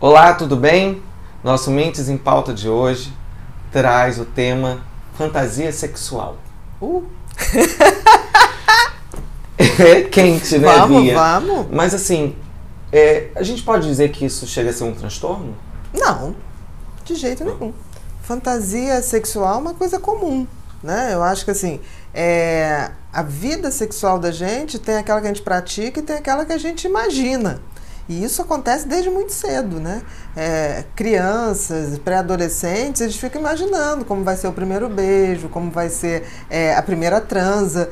Olá, tudo bem? Nosso Mentes em Pauta de hoje traz o tema fantasia sexual. É quente, né, Bia? Vamos. Mas assim, a gente pode dizer que isso chega a ser um transtorno? Não, de jeito nenhum. Fantasia sexual é uma coisa comum, né? Eu acho que assim, a vida sexual da gente tem aquela que a gente pratica e tem aquela que a gente imagina. E isso acontece desde muito cedo, né? Crianças, pré-adolescentes, eles ficam imaginando como vai ser o primeiro beijo, como vai ser a primeira transa.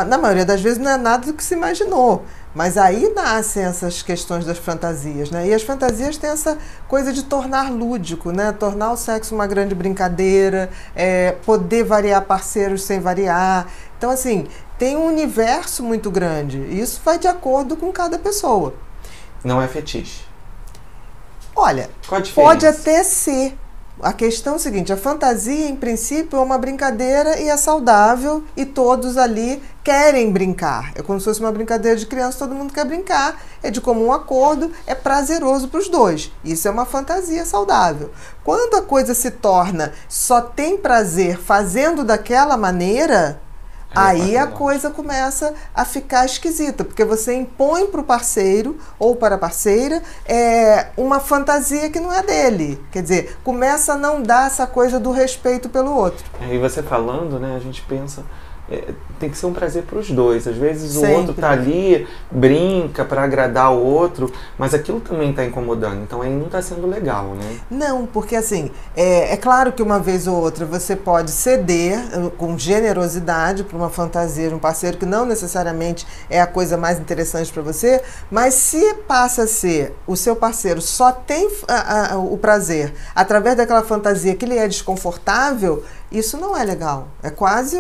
Na maioria das vezes não é nada do que se imaginou. Mas aí nascem essas questões das fantasias, né? E as fantasias têm essa coisa de tornar lúdico, né? Tornar o sexo uma grande brincadeira, poder variar parceiros sem variar. Então, assim, tem um universo muito grande. E isso vai de acordo com cada pessoa. Não é fetiche. Olha, qual a diferença? Pode até ser. A questão é o seguinte, a fantasia, em princípio, é uma brincadeira e é saudável e todos ali querem brincar. É como se fosse uma brincadeira de criança, todo mundo quer brincar, é de comum acordo, é prazeroso para os dois. Isso é uma fantasia saudável. Quando a coisa se torna só tem prazer fazendo daquela maneira, aí a coisa começa a ficar esquisita, porque você impõe para o parceiro ou para a parceira uma fantasia que não é dele. Quer dizer, começa a não dar essa coisa do respeito pelo outro. E você falando, né, a gente pensa, tem que ser um prazer para os dois. Às vezes Sempre. O outro tá ali, brinca para agradar o outro, mas aquilo também tá incomodando. Então aí não tá sendo legal, né? Não, porque assim, é claro que uma vez ou outra você pode ceder com generosidade para uma fantasia de um parceiro que não necessariamente é a coisa mais interessante para você, mas se passa a ser o seu parceiro só tem o prazer através daquela fantasia que lhe é desconfortável, isso não é legal. É quase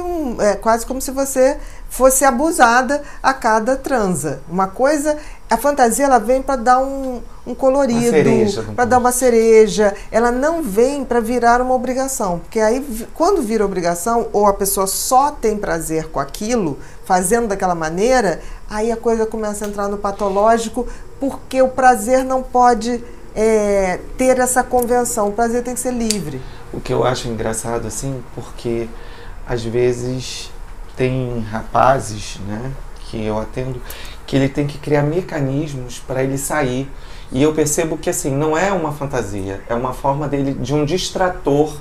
como se você fosse abusada a cada transa. Uma coisa, a fantasia ela vem para dar um colorido, para dar uma cereja. Ela não vem para virar uma obrigação, porque aí quando vira obrigação ou a pessoa só tem prazer com aquilo, fazendo daquela maneira, aí a coisa começa a entrar no patológico, porque o prazer não pode ter essa convenção. O prazer tem que ser livre. O que eu acho engraçado, assim, porque às vezes tem rapazes, né, que eu atendo, que ele tem que criar mecanismos para ele sair. E eu percebo que, assim, não é uma fantasia, é uma forma dele, de um distrator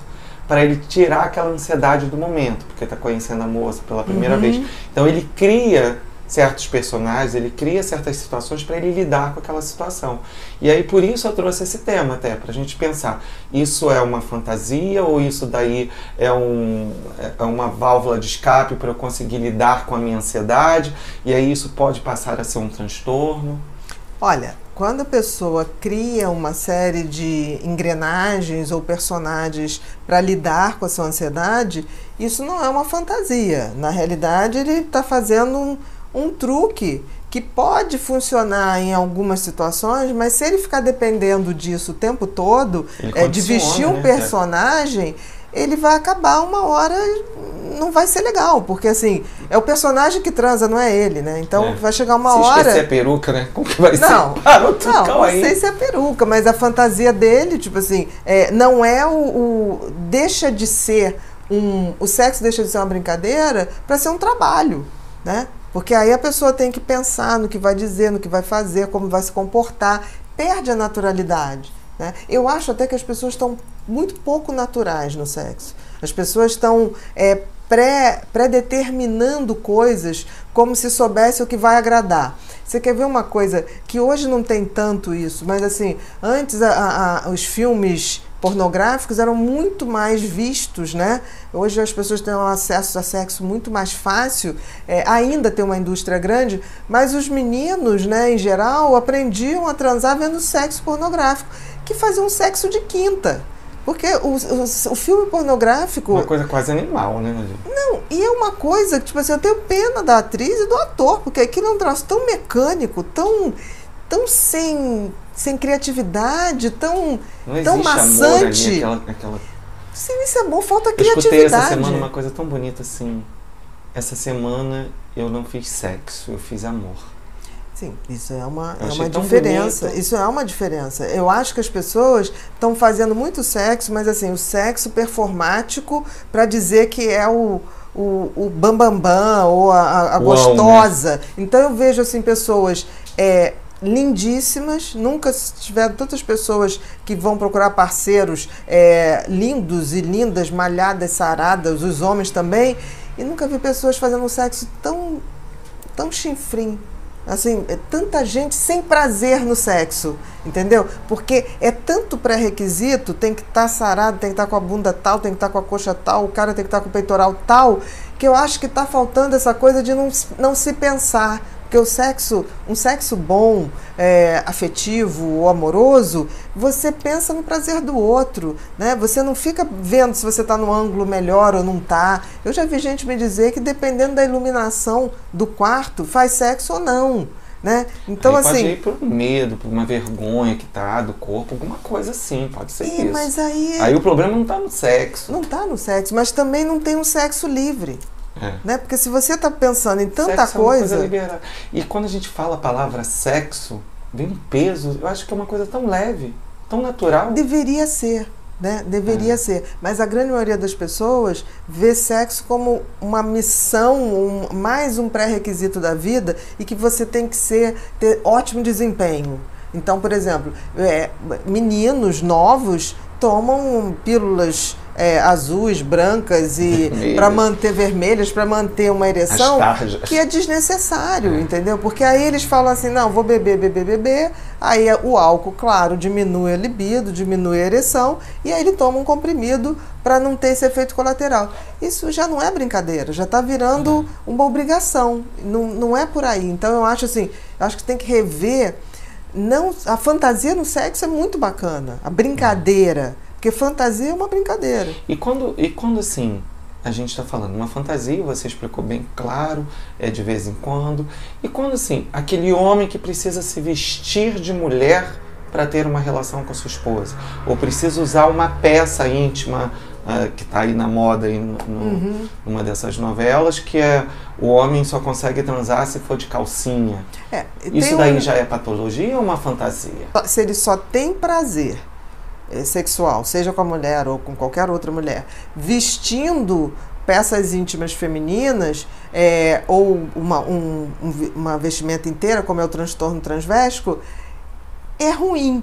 para ele tirar aquela ansiedade do momento, porque está conhecendo a moça pela primeira vez. Então ele cria certos personagens, ele cria certas situações para ele lidar com aquela situação. E aí por isso eu trouxe esse tema até, para a gente pensar, isso é uma fantasia ou isso daí é uma válvula de escape para eu conseguir lidar com a minha ansiedade, e aí isso pode passar a ser um transtorno? Olha, quando a pessoa cria uma série de engrenagens ou personagens para lidar com a sua ansiedade, isso não é uma fantasia. Na realidade, ele está fazendo um truque que pode funcionar em algumas situações, mas se ele ficar dependendo disso o tempo todo, de vestir um personagem, ele vai acabar uma hora, não vai ser legal, porque assim, é o personagem que transa, não é ele, né? Então vai chegar uma hora... Se esquecer a peruca, né? Como que vai ser? Não sei se é a peruca, mas a fantasia dele, tipo assim, não é deixa de ser o sexo deixa de ser uma brincadeira para ser um trabalho, né? Porque aí a pessoa tem que pensar no que vai dizer, no que vai fazer, como vai se comportar, perde a naturalidade, né? Eu acho até que as pessoas estão muito pouco naturais no sexo. As pessoas estão pré-determinando coisas como se soubesse o que vai agradar. Você quer ver uma coisa que hoje não tem tanto isso, mas assim, antes os filmes pornográficos eram muito mais vistos, né? Hoje as pessoas têm um acesso a sexo muito mais fácil, ainda tem uma indústria grande, mas os meninos, né, em geral, aprendiam a transar vendo sexo pornográfico, que fazia um sexo de quinta. Porque o filme pornográfico... Uma coisa quase animal, né? Não, e é uma coisa que, tipo assim, eu tenho pena da atriz e do ator, porque aquilo é um troço tão mecânico, tão sem criatividade, tão maçante. Amor ali, aquela... Sim, isso é bom, falta eu criatividade. escutei essa semana uma coisa tão bonita assim. Essa semana eu não fiz sexo, eu fiz amor. Sim, isso é uma tão diferença. bonito. Isso é uma diferença. Eu acho que as pessoas estão fazendo muito sexo, mas assim, o sexo performático para dizer que é o bambambam ou a gostosa. Né? Então eu vejo assim pessoas lindíssimas, nunca tiveram tantas pessoas que vão procurar parceiros lindos e lindas, malhadas, saradas, os homens também, e nunca vi pessoas fazendo um sexo tão chinfrim. Assim, tanta gente sem prazer no sexo, entendeu? Porque é tanto pré-requisito, tem que estar sarado, tem que estar com a bunda tal, tem que estar com a coxa tal, o cara tem que estar com o peitoral tal, que eu acho que está faltando essa coisa de não se pensar. Porque um sexo bom, afetivo ou amoroso, você pensa no prazer do outro, né? Você não fica vendo se você está no ângulo melhor ou não está. Eu já vi gente me dizer que dependendo da iluminação do quarto, faz sexo ou não, né? Então, aí assim... pode ir por medo, por uma vergonha que tá do corpo, alguma coisa assim, pode ser isso. Mas aí... Aí o problema não está no sexo. Não está no sexo, mas também não tem um sexo livre. Né? Porque se você está pensando em tanta sexo coisa... É uma coisa liberada. E quando a gente fala a palavra sexo, vem um peso, eu acho que é uma coisa tão leve, tão natural. Deveria ser, né? Deveria ser. Mas a grande maioria das pessoas vê sexo como uma missão, mais um pré-requisito da vida e que você tem que ter ótimo desempenho. Então, por exemplo, meninos novos tomam pílulas azuis, brancas e para manter vermelhas, para manter uma ereção, que é desnecessário, entendeu? Porque aí eles falam assim, não, vou beber, aí o álcool, claro, diminui a libido, diminui a ereção, e aí ele toma um comprimido para não ter esse efeito colateral. Isso já não é brincadeira, já está virando uma obrigação, não é por aí. Então eu acho assim, que tem que rever, a fantasia no sexo é muito bacana, a brincadeira, porque fantasia é uma brincadeira. E quando assim, a gente está falando uma fantasia, você explicou bem claro, de vez em quando. E quando assim, aquele homem que precisa se vestir de mulher para ter uma relação com a sua esposa, ou precisa usar uma peça íntima, que está aí na moda, aí numa dessas novelas, que o homem só consegue transar se for de calcinha. Isso daí já é patologia ou uma fantasia? Se ele só tem prazer sexual, seja com a mulher ou com qualquer outra mulher, vestindo peças íntimas femininas, ou uma vestimenta inteira, como é o transtorno transvéstico, é ruim.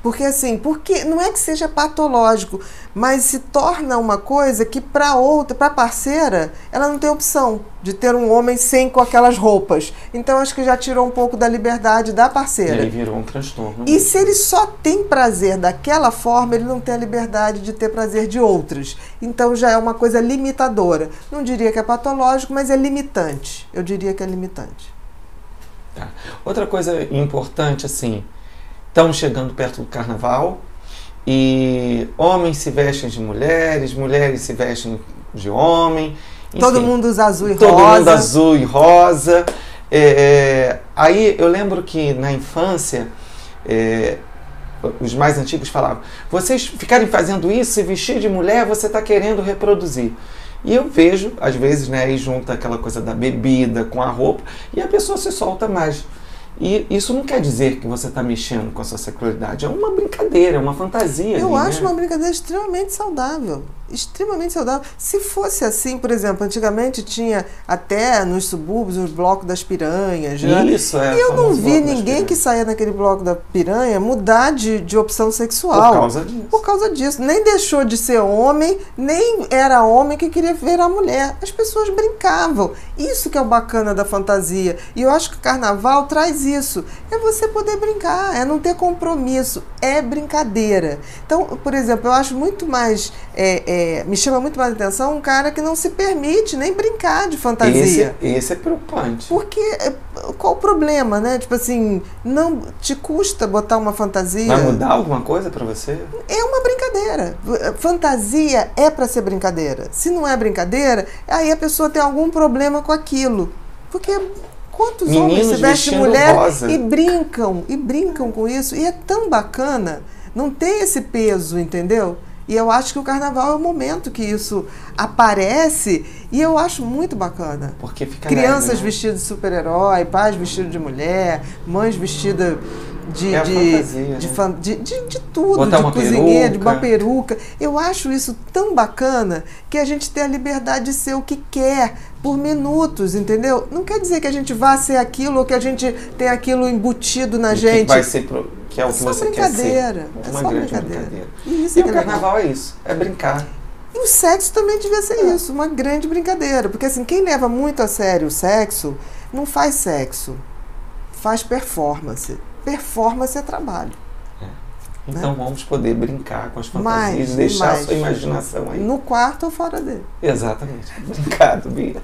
Porque assim, não é que seja patológico, mas se torna uma coisa que para a parceira, ela não tem opção de ter um homem com aquelas roupas. Então acho que já tirou um pouco da liberdade da parceira. E aí virou um transtorno. E se ele só tem prazer daquela forma, ele não tem a liberdade de ter prazer de outras. Então já é uma coisa limitadora. Não diria que é patológico, mas é limitante. Eu diria que é limitante. Tá. Outra coisa importante, assim, estamos chegando perto do carnaval e homens se vestem de mulheres, mulheres se vestem de homem. Enfim, todo mundo usa azul e rosa. Todo mundo azul e rosa. Aí eu lembro que na infância, os mais antigos falavam, vocês ficarem fazendo isso, se vestir de mulher, você está querendo reproduzir. E eu vejo, às vezes, né, aí junta aquela coisa da bebida com a roupa e a pessoa se solta mais. E isso não quer dizer que você está mexendo com a sua sexualidade. É uma brincadeira, é uma fantasia. Eu acho, né? uma brincadeira extremamente saudável. Extremamente saudável. Se fosse assim, por exemplo, antigamente tinha até nos subúrbios os blocos das piranhas. Isso, e eu não vi ninguém que saía naquele bloco da piranha mudar de opção sexual. Por causa disso. Por causa disso. Nem deixou de ser homem, nem era homem que queria ver a mulher. As pessoas brincavam. Isso que é o bacana da fantasia. E eu acho que o carnaval traz isso. É você poder brincar, é não ter compromisso. É brincadeira. Então, por exemplo, eu acho muito mais... me chama muito mais atenção um cara que não se permite nem brincar de fantasia. Esse é preocupante. Porque qual o problema, né? Tipo assim, não te custa botar uma fantasia. Vai mudar alguma coisa pra você? É uma brincadeira. Fantasia é pra ser brincadeira. Se não é brincadeira, aí a pessoa tem algum problema com aquilo. Porque quantos homens se vestem de mulher rosa e brincam com isso? E é tão bacana. Não tem esse peso, entendeu? E eu acho que o carnaval é o momento que isso aparece e eu acho muito bacana. Porque fica crianças leve, né? vestidas de super-herói, pais vestidos de mulher, mães vestidas de tudo, botar de uma cozinheira, de peruca. uma peruca. Eu acho isso tão bacana que a gente tem a liberdade de ser o que quer por minutos, entendeu? Não quer dizer que a gente vá ser aquilo ou que a gente tem aquilo embutido na gente. Que vai ser que é o que só você quer ser. brincadeira. É Uma só grande brincadeira. E Isso é o que é legal. carnaval é isso, é brincar. E o sexo também devia ser isso, uma grande brincadeira. Porque assim, quem leva muito a sério o sexo, não faz sexo, faz performance. Performance é trabalho. Então vamos poder brincar com as fantasias e deixar a sua imaginação aí. No quarto ou fora dele. Exatamente. Obrigado, Bia.